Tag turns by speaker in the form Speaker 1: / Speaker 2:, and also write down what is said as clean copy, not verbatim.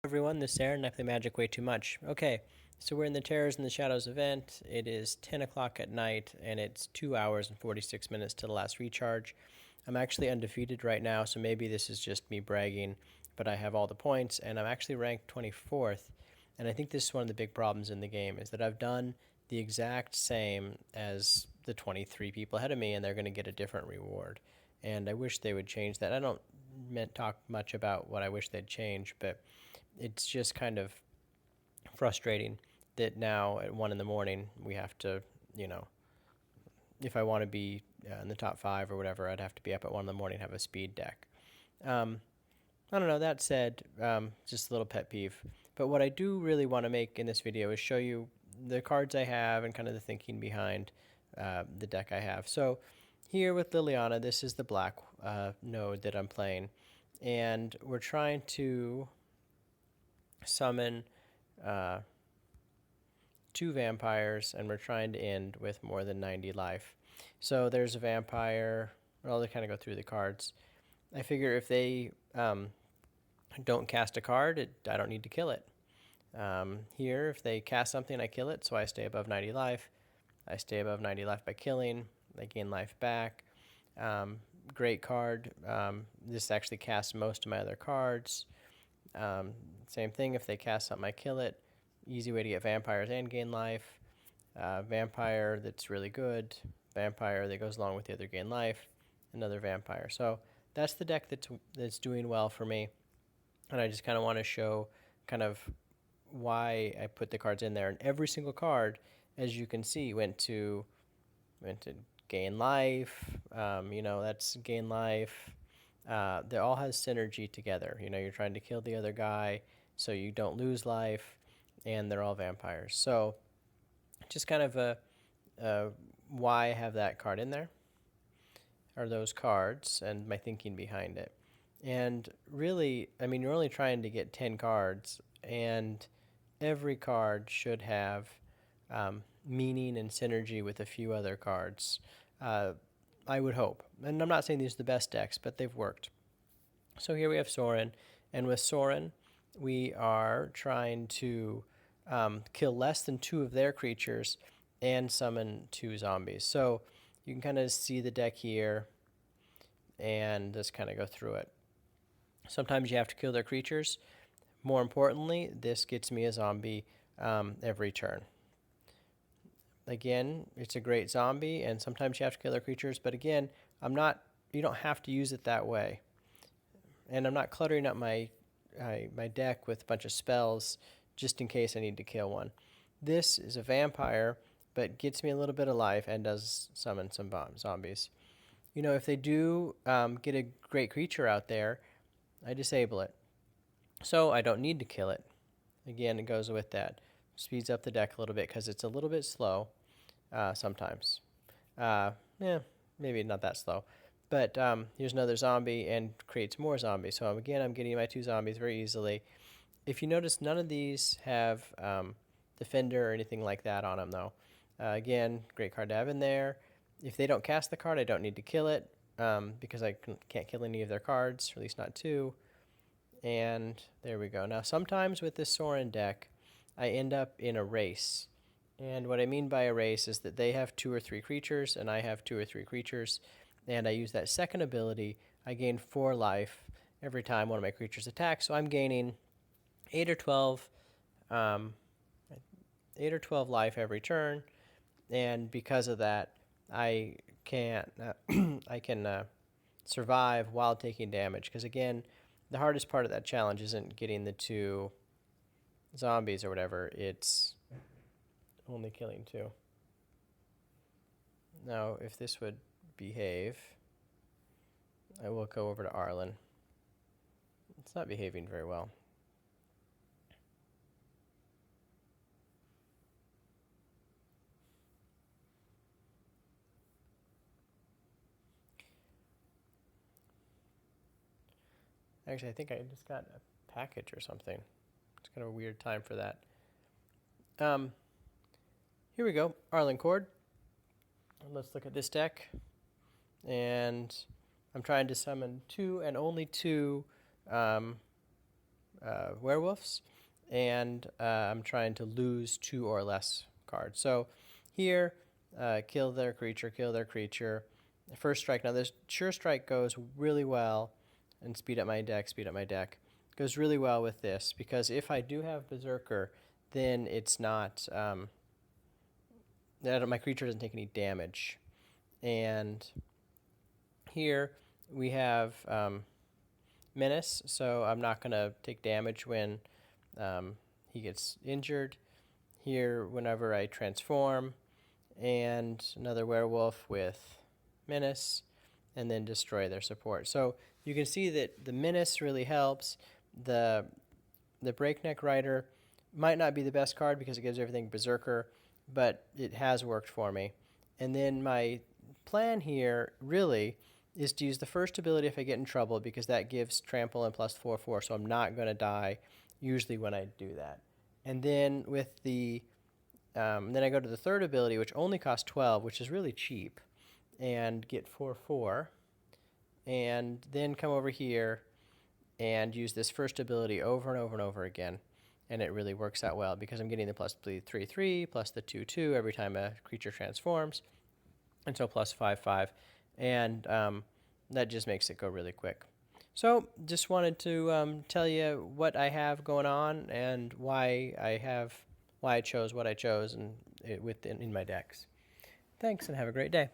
Speaker 1: Everyone, this is Aaron, and I play Magic way too much. Okay, so we're in the Terrors in the Shadows event. It is 10 o'clock at night, and it's 2 hours and 46 minutes to the last recharge. I'm actually undefeated right now, so maybe this is just me bragging, but I have all the points, and I'm actually ranked 24th. And I think this is one of the big problems in the game, is that I've done the exact same as the 23 people ahead of me, and they're going to get a different reward. And I wish they would change that. I don't talk much about what I wish they'd change, but it's just kind of frustrating that now at 1 in the morning we have to, you know, if I want to be in the top 5 or whatever, I'd have to be up at 1 in the morning and have a speed deck. I don't know. That said, just a little pet peeve. But what I do really want to make in this video is show you the cards I have and kind of the thinking behind the deck I have. So here with Liliana, this is the black node that I'm playing. And we're trying to summon 2 vampires, and we're trying to end with more than 90 life. So there's a vampire. Well, they kind of go through the cards. I figure if they don't cast a card, I don't need to kill it. Here, if they cast something, I kill it, so I stay above 90 life. I stay above 90 life by killing. I gain life back. Great card. This actually casts most of my other cards. Same thing, if they cast something, I kill it. Easy way to get vampires and gain life. Vampire that's really good. Vampire that goes along with the other gain life. Another vampire. So that's the deck that's doing well for me. And I just kind of want to show kind of why I put the cards in there. And every single card, as you can see, went to gain life. That's gain life. They all have synergy together. You're trying to kill the other guy so you don't lose life, and they're all vampires. So just kind of why I have that card in there are those cards and my thinking behind it. And really, I mean, you're only trying to get 10 cards, and every card should have meaning and synergy with a few other cards. I would hope. And I'm not saying these are the best decks, but they've worked. So here we have Sorin, and with Sorin, we are trying to kill less than 2 of their creatures and summon 2 zombies. So you can kind of see the deck here and just kind of go through it. Sometimes you have to kill their creatures. More importantly, this gets me a zombie every turn. Again, it's a great zombie, and sometimes you have to kill their creatures, but again, you don't have to use it that way. And I'm not cluttering up my deck with a bunch of spells just in case I need to kill one. This is a vampire, but gets me a little bit of life and does summon some zombies. If they do get a great creature out there, I disable it. So I don't need to kill it. Again, it goes with that. Speeds up the deck a little bit because it's a little bit slow sometimes. Maybe not that slow. But here's another zombie and creates more zombies. So again, I'm getting my 2 zombies very easily. If you notice, none of these have Defender or anything like that on them, though. Again, great card to have in there. If they don't cast the card, I don't need to kill it because I can't kill any of their cards, or at least not 2. And there we go. Now, sometimes with this Sorin deck, I end up in a race. And what I mean by a race is that they have 2 or 3 creatures, and I have 2 or 3 creatures. And I use that second ability. I gain 4 life every time one of my creatures attacks. So I'm gaining 8 or 12 life every turn. And because of that, I can survive while taking damage. Because again, the hardest part of that challenge isn't getting the 2 zombies or whatever. It's only killing 2. Now, if this would behave, I will go over to Arlen. It's not behaving very well. Actually, I think I just got a package or something. It's kind of a weird time for that. Here we go, Arlen Cord. Let's look at this deck. And I'm trying to summon 2 and only 2 werewolves, and I'm trying to lose 2 or less cards. So here, kill their creature, kill their creature. First strike. Now this sure strike goes really well, and speed up my deck, speed up my deck. Goes really well with this, because if I do have Berserker, then it's not, my creature doesn't take any damage. And here we have Menace, so I'm not going to take damage when he gets injured. Here, whenever I transform, and another werewolf with Menace, and then destroy their support. So you can see that the Menace really helps. The Breakneck Rider might not be the best card because it gives everything Berserker, but it has worked for me. And then my plan here really is to use the first ability if I get in trouble, because that gives trample and plus 4/4, so I'm not going to die usually when I do that. And then with the then I go to the third ability, which only costs 12, which is really cheap, and get 4/4, and then come over here and use this first ability over and over and over again. And it really works out well because I'm getting the plus 3/3 plus the 2/2 every time a creature transforms, and so plus 5/5, and that just makes it go really quick. So just wanted to tell you what I have going on and why I chose what I chose and in my decks. Thanks, and have a great day.